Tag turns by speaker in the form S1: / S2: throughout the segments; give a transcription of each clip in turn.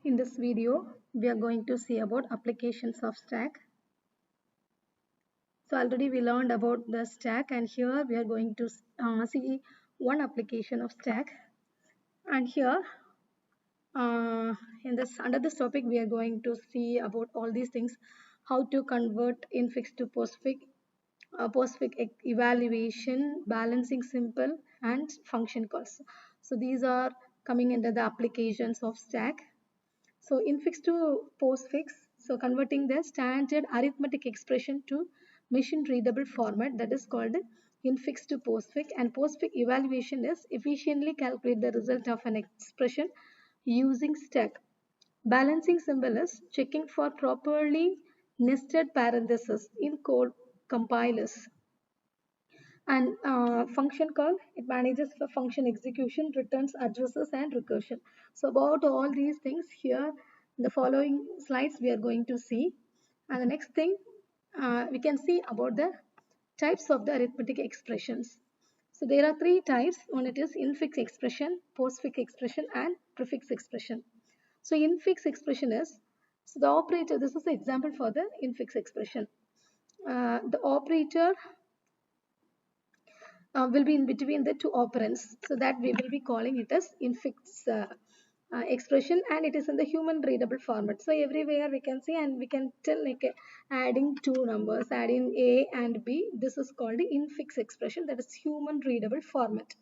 S1: In this video, we are going to see about applications of stack. So already we learned about the stack, and here we are going to see one application of stack. And here under this topic, we are going to see about all these things, how to convert infix to postfix, postfix evaluation, balancing simple, and function calls. So these are coming under the applications of stack. So infix to postfix, so converting the standard arithmetic expression to machine readable format, that is called infix to postfix, and postfix evaluation is efficiently calculate the result of an expression using stack. Balancing symbol is checking for properly nested parentheses in code compilers. And function call, it manages the function execution, returns addresses, and recursion. So about all these things here, in the following slides we are going to see. And the next thing we can see about the types of the arithmetic expressions. So there are three types. One, it is infix expression, postfix expression, and prefix expression. So infix expression is, so the operator, this is the example for the infix expression. The operator will be in between the two operands, so that we will be calling it as infix expression, and it is in the human readable format. So everywhere we can see, and we can tell, like adding two numbers, adding a and b, this is called the infix expression, that is human readable format.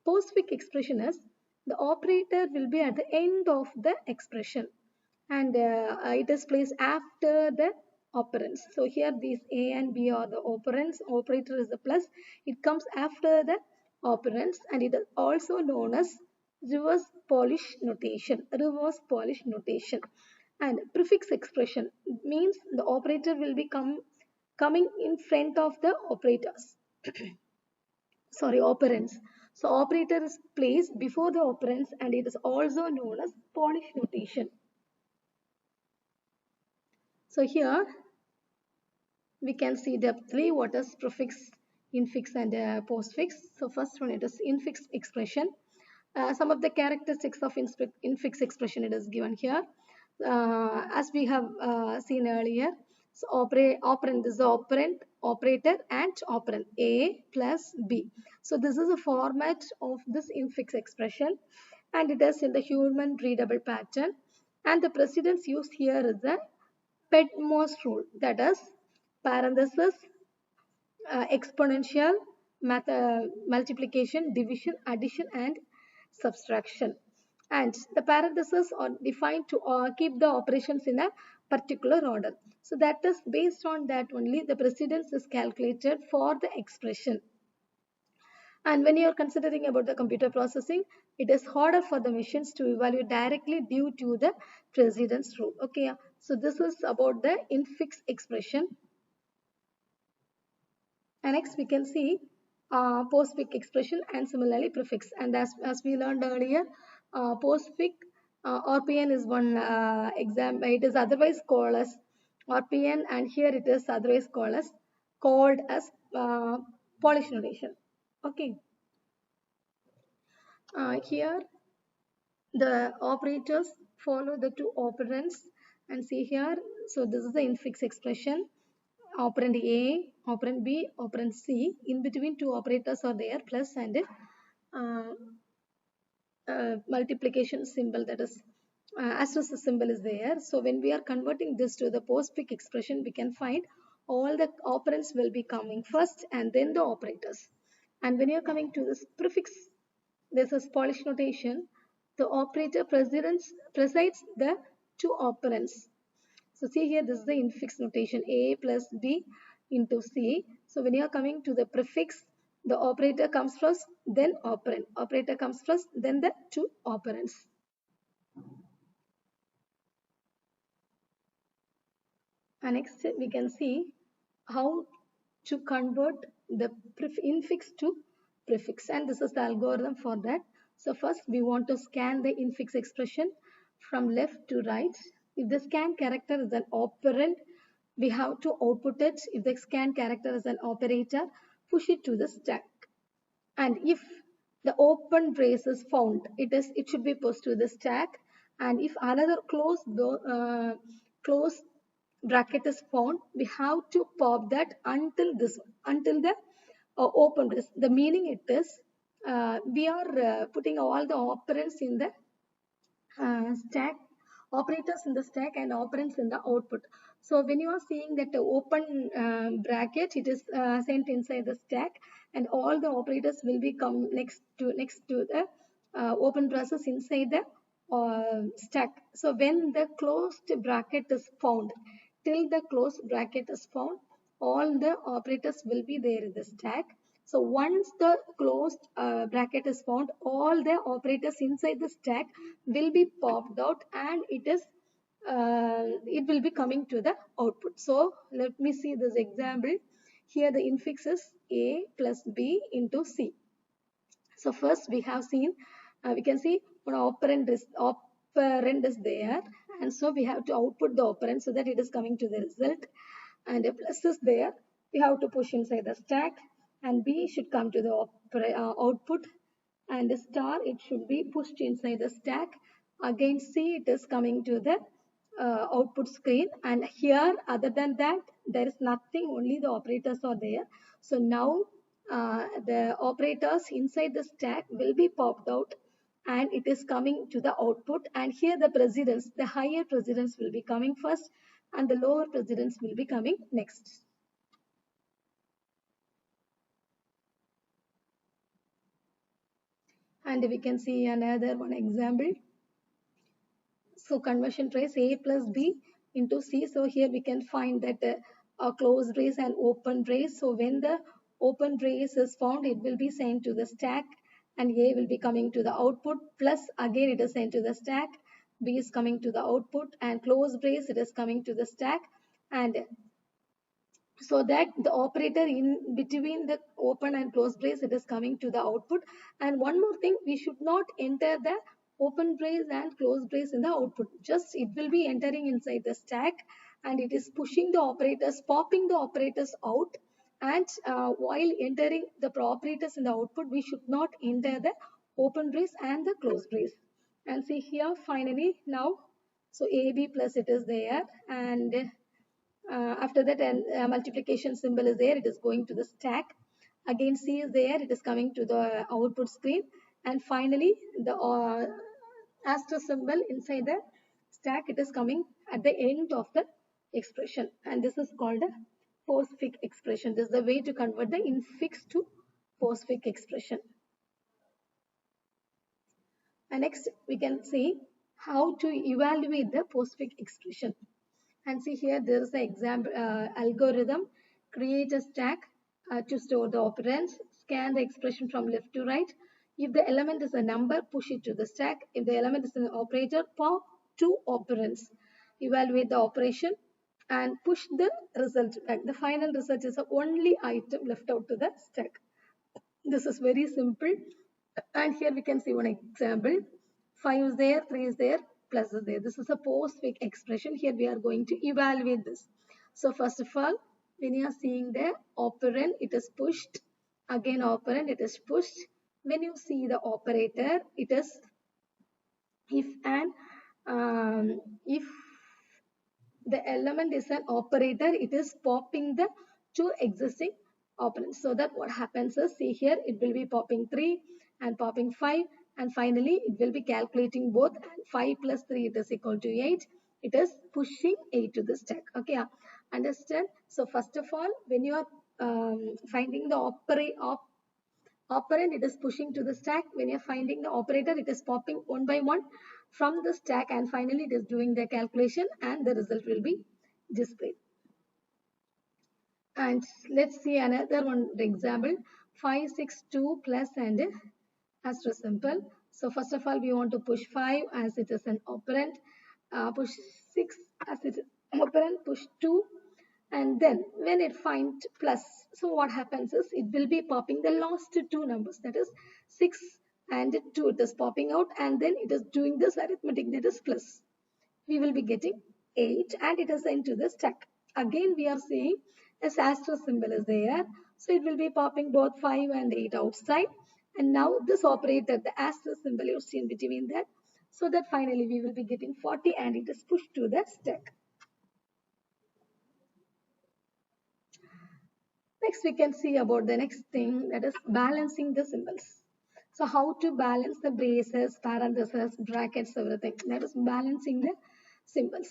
S1: Postfix expression is, the operator will be at the end of the expression, and it is placed after the operands. So here these a and b are the operands, operator is the plus, it comes after the operands, and it is also known as reverse Polish notation. Reverse Polish notation. And prefix expression means the operator will be coming in front of the operators. Sorry, operands. So operator is placed before the operands, and it is also known as Polish notation. So here we can see depthly what is prefix, infix, and postfix. So first one, it is infix expression. Some of the characteristics of infix expression it is given here. As we have seen earlier, so operand, this is operand, operator, and operand a plus b. So this is a format of this infix expression, and it is in the human readable pattern. And the precedence used here is the Petmos rule, that is parenthesis, exponential, multiplication, division, addition, and subtraction. And the parentheses are defined to keep the operations in a particular order. So that is based on that only the precedence is calculated for the expression. And when you are considering about the computer processing, it is harder for the machines to evaluate directly due to the precedence rule. Okay, so this is about the infix expression. And next we can see postfix expression and similarly prefix. And as we learned earlier, postfix RPN is one example. It is otherwise called as RPN, and here it is otherwise called as Polish notation. Okay. Here the operators follow the two operands, and see here. So this is the infix expression. Operand A, operand B, operand C. In between two operators are there, plus and multiplication symbol, that is asterisk symbol is there. So when we are converting this to the postfix expression, we can find all the operands will be coming first and then the operators. And when you are coming to this prefix, this is Polish notation. The operator presides the two operands. So see here, this is the infix notation, A plus B into C. So when you are coming to the prefix, the operator comes first, then operand. Operator comes first, then the two operands. And next we can see how to convert the infix to prefix, and this is the algorithm for that. So first we want to scan the infix expression from left to right. If the scan character is an operand, we have to output it. If the scan character is an operator, push it to the stack. And if the open brace is found, it should be pushed to the stack. And if another close bracket is found, we have to pop that until the open brace. The meaning it is, we are putting all the operands in the stack, operators in the stack and operands in the output. So when you are seeing that the open bracket, it is sent inside the stack, and all the operators will be come next to the open process inside the stack. So when the closed bracket is found, till the closed bracket is found, all the operators will be there in the stack. So once the closed bracket is found, all the operators inside the stack will be popped out, and it will be coming to the output. So let me see this example. Here the infix is A plus B into C. So first we have seen, we can see one operand is there, and so we have to output the operand so that it is coming to the result. And a plus is there, we have to push inside the stack, and B should come to the output, and the star it should be pushed inside the stack. Again C it is coming to the output screen, and here other than that there is nothing, only the operators are there. So now the operators inside the stack will be popped out, and it is coming to the output. And here the precedence, the higher precedence will be coming first, and the lower precedence will be coming next. And we can see another one example. So conversion trace A plus B into C. So here we can find that a closed brace and open brace. So when the open brace is found, it will be sent to the stack, and A will be coming to the output, plus again it is sent to the stack, B is coming to the output, and closed brace it is coming to the stack. And so that the operator in between the open and close brace, it is coming to the output. And one more thing, we should not enter the open brace and close brace in the output, just it will be entering inside the stack, and it is pushing the operators, popping the operators out. And while entering the operators in the output, we should not enter the open brace and the close brace. And see here finally now, so AB plus it is there, and after that, a multiplication symbol is there, it is going to the stack. Again C is there, it is coming to the output screen. And finally the asterisk symbol inside the stack, it is coming at the end of the expression, and this is called a postfix expression. This is the way to convert the infix to postfix expression. And next we can see how to evaluate the postfix expression. And see here, there is an example algorithm. Create a stack to store the operands. Scan the expression from left to right. If the element is a number, push it to the stack. If the element is an operator, pop two operands. Evaluate the operation and push the result back. The final result is the only item left out to the stack. This is very simple. And here we can see one example. 5 is there, 3 is there, plus is there. This is a postfix expression. Here we are going to evaluate this. So first of all, when you are seeing the operand, it is pushed. Again operand, it is pushed. When you see the operator, it is if the element is an operator, it is popping the two existing operands. So that what happens is, see here, it will be popping 3 and popping 5, and finally it will be calculating both, and 5 plus 3 it is equal to 8. It is pushing 8 to the stack. Okay, understand? So first of all, when you are finding the operand, it is pushing to the stack. When you're finding the operator, it is popping one by one from the stack, and finally it is doing the calculation, and the result will be displayed. And let's see another one example. 5, 6, 2 plus and asterisk symbol. So first of all, we want to push 5 as it is an operand, push 6 as it is operand, push 2, and then when it finds plus, so what happens is it will be popping the last two numbers, that is 6 and 2, it is popping out, and then it is doing this arithmetic, that is plus. We will be getting 8, and it is into the stack. Again we are seeing a asterisk symbol is there, so it will be popping both 5 and 8 outside. And now this operator, the asterisk symbol you see in between that, so that finally we will be getting 40 and it is pushed to the stack. Next, we can see about the next thing, that is balancing the symbols. So how to balance the braces, parentheses, brackets, everything. That is balancing the symbols.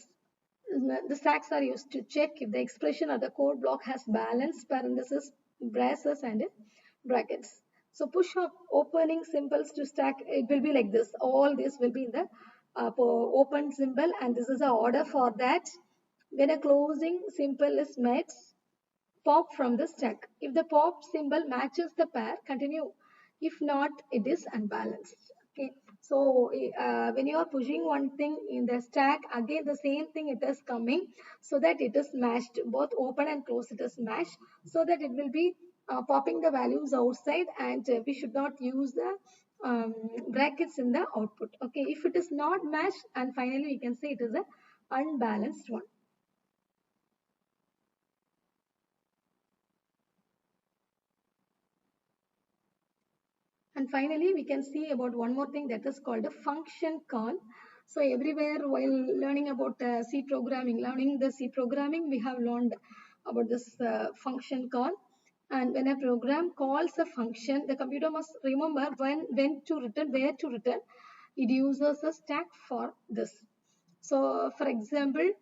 S1: The stacks are used to check if the expression or the code block has balance, parentheses, braces, and brackets. So push up opening symbols to stack, it will be like this. All this will be in the open symbol, and this is the order for that. When a closing symbol is met, pop from the stack. If the pop symbol matches the pair, continue. If not, it is unbalanced. Okay. So when you are pushing one thing in the stack, again the same thing it is coming, so that it is matched. Both open and close it is matched, so that it will be popping the values outside, and we should not use the brackets in the output. Okay. If it is not matched, and finally we can say it is a unbalanced one. And finally, we can see about one more thing, that is called a function call. So everywhere while learning about C programming, learning the C programming, we have learned about this function call. And when a program calls a function, the computer must remember when to return, where to return. It uses a stack for this. So for example,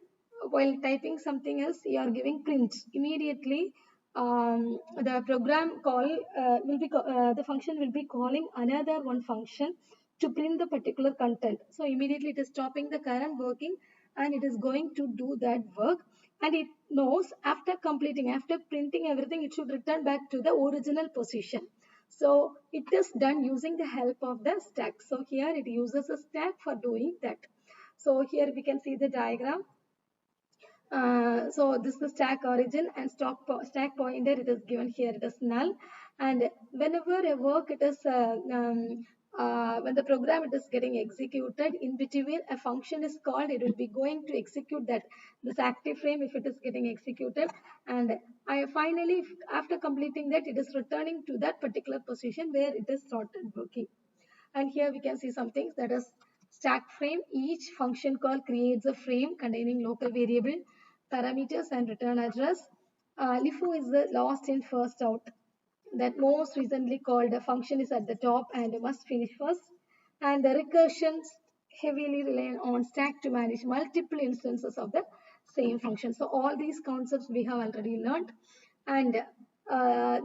S1: while typing something else, you are giving print. Immediately, the program call the function will be calling another one function to print the particular content. So immediately it is stopping the current working, and it is going to do that work. And it knows after completing, after printing everything, it should return back to the original position. So it is done using the help of the stack. So here it uses a stack for doing that. So here we can see the diagram. So this is stack origin and stack pointer. It is given here. It is null, and whenever a work it is when the program it is getting executed, in between a function is called, it will be going to execute that this active frame if it is getting executed, and I finally after completing that, it is returning to that particular position where it is started working. And here we can see some things, that is stack frame. Each function call creates a frame containing local variable, parameters, and return address. LIFO is the last in first out. That most recently called a function is at the top and must finish first. And the recursions heavily rely on stack to manage multiple instances of the same function. So all these concepts we have already learned. And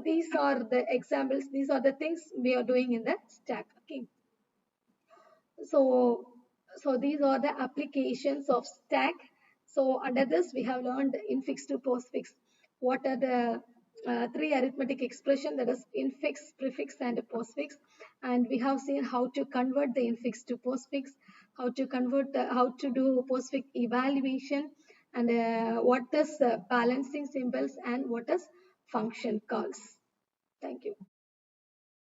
S1: these are the examples. These are the things we are doing in the stack. Okay. So, so these are the applications of stack. So under this, we have learned infix to postfix. What are the three arithmetic expression, that is infix, prefix, and postfix. And we have seen how to convert the infix to postfix, how to convert, how to do postfix evaluation, and what is balancing symbols, and what is function calls. Thank you.